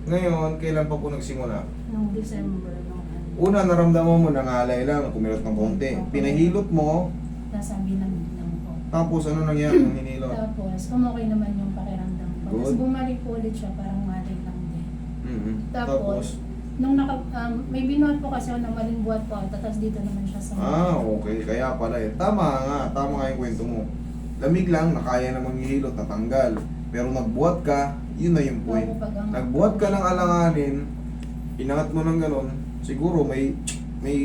Ngayon, kailan pa po nagsimula? Nung December, nung ano. Una, naramdaman mo nangalay lang, kumilot ng konti. Pinahilot mo, Nasabi lang po. tapos ano nangyari nung hinilot? Tapos, kumukay naman yung pakiramdam ko. Tapos Good. bumalik po ulit siya, parang malay lang din. Mhm. Tapos, nung may binuhat po kasi ako ng maling buhat po, tapos dito naman siya sa Okay. Kaya pala eh. Tama nga yung kwento mo. Lamig lang, nakaya namang ihilot, natanggal. Pero nagbuhat ka, yun na yung point. Nagbuhat ka ng alanganin, inangat mo ng ganon, siguro may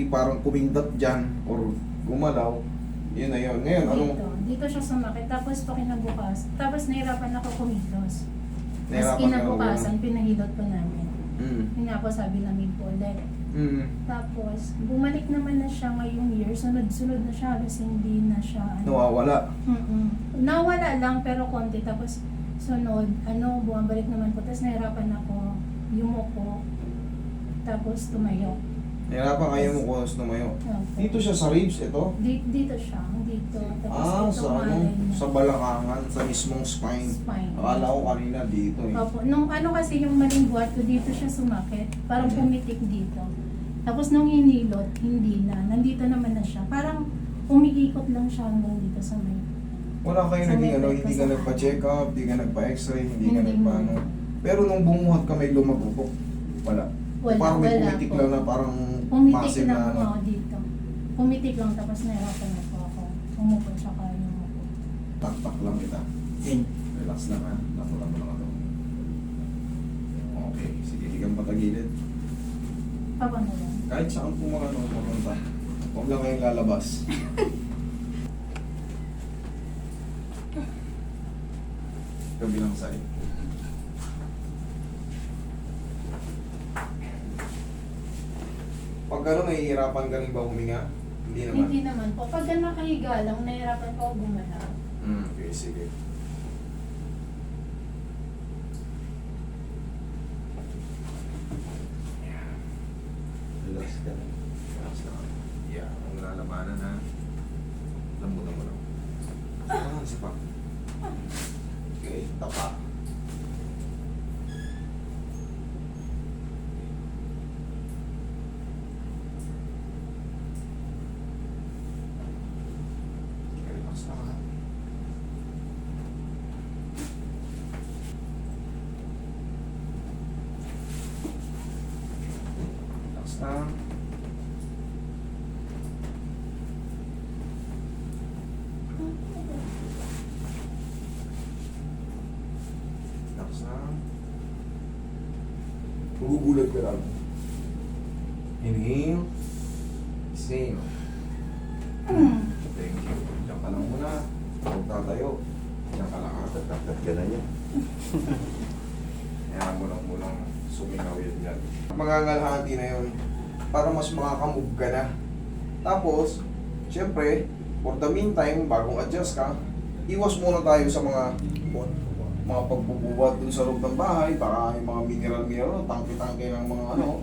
parang kumindat dyan, or gumalaw, yun na yun. Ngayon, anong... Dito siya sumakit, tapos pa kinabukas. Tapos nahirapan ako kumilos. Tapos Nahirapan ka na kinabukasan, pinahilot po namin. Mm. Yun nga po, sabi namin po ulit. Mm. Tapos, bumalik naman na siya ngayong year. Sunod-sunod na siya, halos hindi na siya. Nawawala. Nawala lang, pero konti. Tapos, sunod, bumabalik naman po. Tapos, nahirapan ako, yumuko. Tapos, tumayo. Nahirapan kayo mo kung tumayo. Opo. Dito siya sa ribs, ito? Dito siya, dito. Tapos, Sa malay niya. sa balakangan, sa mismong spine. Spine. Akala ko kanina dito eh. Opo. Nung kasi yung maling buhat ko, dito siya sumakit. Parang pumitik dito. Tapos nung hinilot, hindi na. Nandito naman na siya. Parang umiikot lang siya hanggang dito sa may... Wala kayo Sa naging may hindi ka kasama. nagpa-check up, hindi ka nagpa-x-ray, hindi ka Hindi nagpa-ano. Pero nung bumuhat ka may lumagupok, wala. Parang may pumitik po. lang na parang Pumitik massive lang na ano. ako dito. Pumitik lang tapos nahirapan na po ako. Umupo tsaka yumuko. Tak-tak lang kita. Relax lang ha. Nakulang mo lang ako. Okay, sige, higang patagilid. Paano lang? Kahit saan po mga ano, mapunta. Huwag lang kayong lalabas. Kabilang side. Pag gano'n, nahihirapan ka rin ba huminga? Hindi naman. Hindi naman po. Pag nakahiga lang, nahirapan po ako gumalaw. Okay, sige. Relax ka lang. Relax ka lang. Yeah, kung nalalabanan ha. Lambutan mo lang. Isa pa. Okay, tapa. Relax na ka. Relax na. Relax na. Gugulat ka lang. Inhale. Exhale. Thank you. Diyan ka lang muna. Huwag tatayo. Diyan ka lang. Tatagtag ka na yan. Kaya mo lang munang sumingaw yun yan. Mangangalhati na yun para mas makakamove ka na. Tapos, syempre, for the meantime, bagong adjust ka, iwas muna tayo sa mga pagbubuhat dun sa loob ng bahay, baka yung mga mineral, tangke-tangke ng mga ano,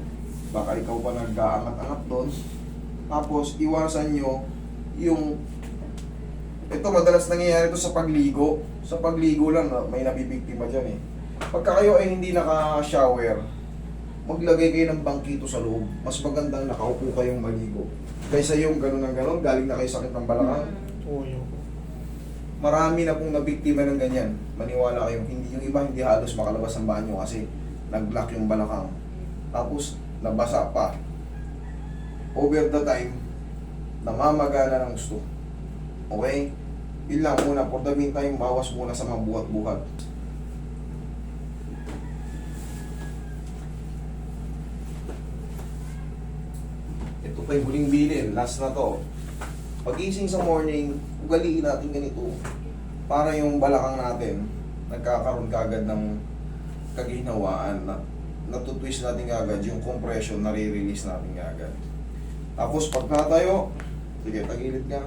baka ikaw pa nag-aangat-angat doon. Tapos, iwasan nyo yung, ito madalas nangyayari ito sa pagligo. Sa pagligo lang, may nabibiktima dyan eh. Pagka kayo ay hindi naka-shower, maglagay kayo ng bangkito sa loob. Mas magandang nakaupo kayong maligo. Kaysa yung gano'n ng gano'n, galing na kayo sakit ng balakang. Marami na pong nabiktima ng ganyan. Maniwala kayo, hindi yung iba hindi halos makalabas ng banyo kasi nag-lock yung balakang. Tapos nabasa pa. Over the time, namamagana ng gusto. Okay? Yun lang muna. For the meantime, bawas muna sa mga buhat-buhat. Ito pa yung huling bilin. Last na to. Pagising sa morning, ugaliin natin ganito. Para yung balakang natin, nagkakaroon kagad ng kaginhawaan na natutwist natin kagad yung compression, nare-release natin kagad. Tapos pag natayo, sige, tagilid ka.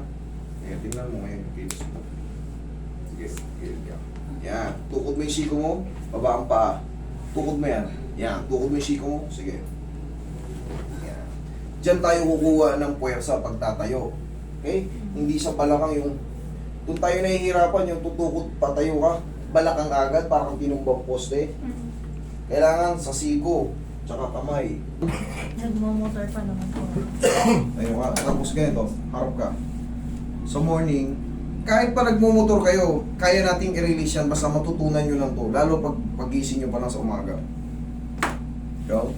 Sige, tingnan mo ngayon yung kilos mo. Sige, tagilid ka. Yan, tukod mo yung siko mo, baba ang paa. Tukod mo yan. Yan, tukod mo yung siko mo, sige. Yan. Diyan tayo kukuha ng puwersa pag tatayo. Okay? Hindi sa balakang yung doon tayo nahihirapan yung tutukod patayo ka, balakang agad, parang tinumbang poste. Kailangan sa siko, tsaka kamay. Nagmamotor pa naman po. Ayun ka, tapos ganito, harap ka. Sa morning, kahit pa nagmumotor kayo, kaya nating i-release yan, basta matutunan nyo lang to. Lalo pag pagising nyo pa lang sa umaga. Go.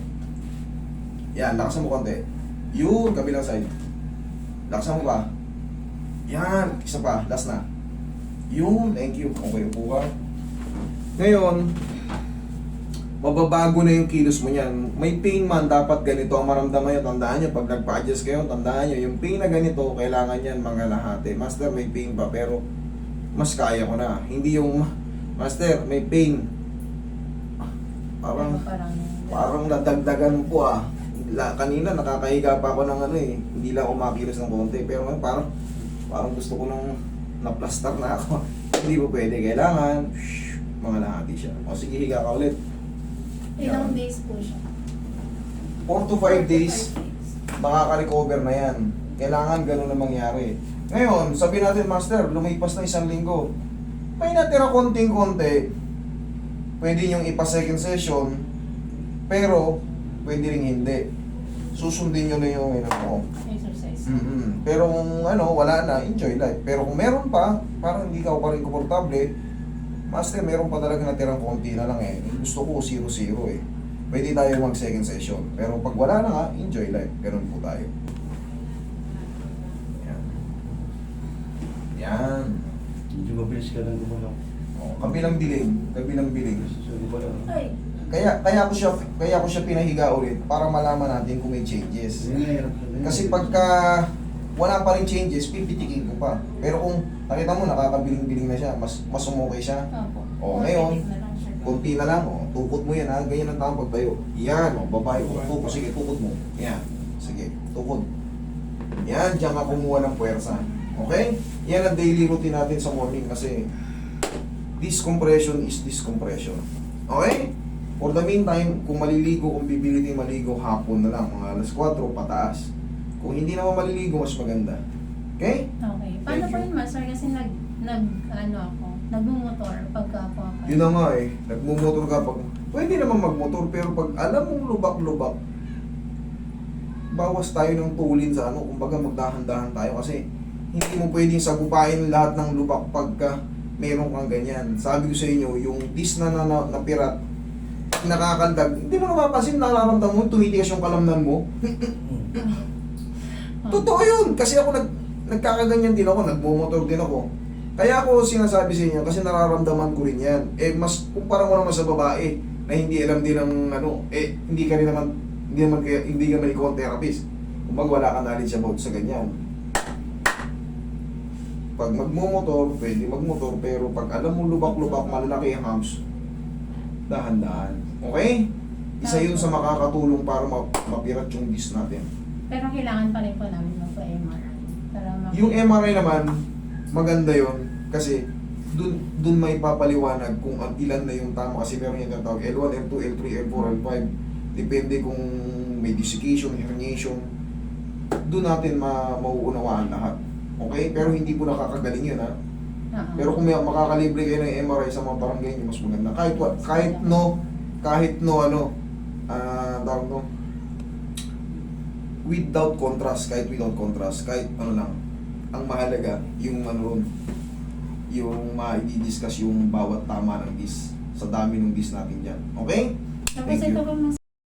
Yan, lakasan mo konti. Yun, kabilang side. Lakasan mo pa. Yan, isa pa, last na. Yun, thank you. Okay, upo ka. Ngayon, mababago na yung kilos mo niyan. May pain man, dapat ganito ang maramdaman nyo. Tandaan nyo, pag nagpa-adjust kayo, tandaan nyo, yung pain na ganito, kailangan yan mga lahati. Master, may pain pa, pero mas kaya ko na. Hindi yung, Master, may pain. Parang nadagdagan po ah. Kanina nakakahiga pa ako ng ano eh. Hindi lang ako makilos ng konti. Pero ngayon parang gusto ko nang na-plaster na ako. Hindi po pwede. Kailangan, mga lahati siya. O sige, higa ka ulit. Ilang days po siya? 4 to 5 days, makaka-recover na yan. Kailangan ganun na mangyari. Ngayon, sabi natin, Master, lumipas na 1 linggo. May natira konting-konti. Pwede niyong ipa-second session, pero pwede rin hindi. Susundin nyo na yung Exercise. Pero kung wala na, enjoy life. Pero kung meron pa, parang hindi ka pa rin komportable, Master, meron pa talaga natirang konti na lang eh. Gusto ko 0-0 eh. Pwede tayo mag second session. Pero pag wala na nga, enjoy life. Ganun po tayo. Yan. Yan. Medyo mabilis ka lang gumalaw. O, kabilang biling. Kabilang biling. Sorry ba lang? Ay, Kaya ko siya pinahiga ulit para malaman natin kung may changes. Kasi pagka wala pa rin changes, pipitikin ko pa. Pero kung nakita mo, nakakabiling-biling na siya, mas umukay siya. opo. O, ngayon, Konti na lang siya. konti na lang, tukot mo yan ha, ganyan ang tamang pagtayo. Yan, babae ko, tukot, sige, tukot mo. Yan, sige, tukod. Yan, diyan ka kumuha ng puwersa. Okay? Yan ang daily routine natin sa morning kasi discompression is discompression. Okay? For the meantime, kung maliligo, kung pipilitin maligo, hapon na lang, mga alas 4, pataas. Kung hindi naman maliligo, mas maganda. Okay? Okay. Paano po yun, Master? Kasi nagmumotor pagka po ako. Yun na nga eh, nagmumotor ka pag... Pwede naman magmotor, pero pag alam mong lubak-lubak, bawas tayo ng tulin sa kumbaga magdahan-dahan tayo kasi hindi mo pwedeng sagupain lahat ng lubak pagka meron kang ganyan. Sabi ko sa inyo, yung disc na pirat, nakakandag, hindi mo napapansin, nararamdaman mo, tumitigas yung kalamnan mo. Totoo yun, kasi ako nagkakaganyan din ako, nagmumotor din ako. Kaya ako sinasabi sa inyo, kasi nararamdaman ko rin yan. Mas kumpara mo naman sa babae, na hindi alam din ng hindi ka naman ikaw ang therapist. Kung wala ka knowledge about sa ganyan. Pag magmumotor, pwede magmotor, pero pag alam mo lubak-lubak, malalaki ang humps, dahan-dahan. Okay? Isa yun sa makakatulong para mapirat yung disc natin. Pero kailangan pa rin po namin magpa-MRI. Yung MRI naman, maganda yon kasi dun may papaliwanag kung ilan na yung tama kasi meron yung tinatawag L1, L2, L3, L4, L5 depende kung may desiccation, herniation dun natin mauunawaan lahat. Okay? Pero hindi po nakakagaling yun ha. Pero kung makakalibre kayo ng MRI sa mga barangay nyo, mas maganda. Kahit tawag no, without contrast, kahit ano lang, ang mahalaga, yung yung ma-i-discuss yung bawat tama ng dis, sa dami ng dis natin dyan. Okay? Tapos Thank you. ito po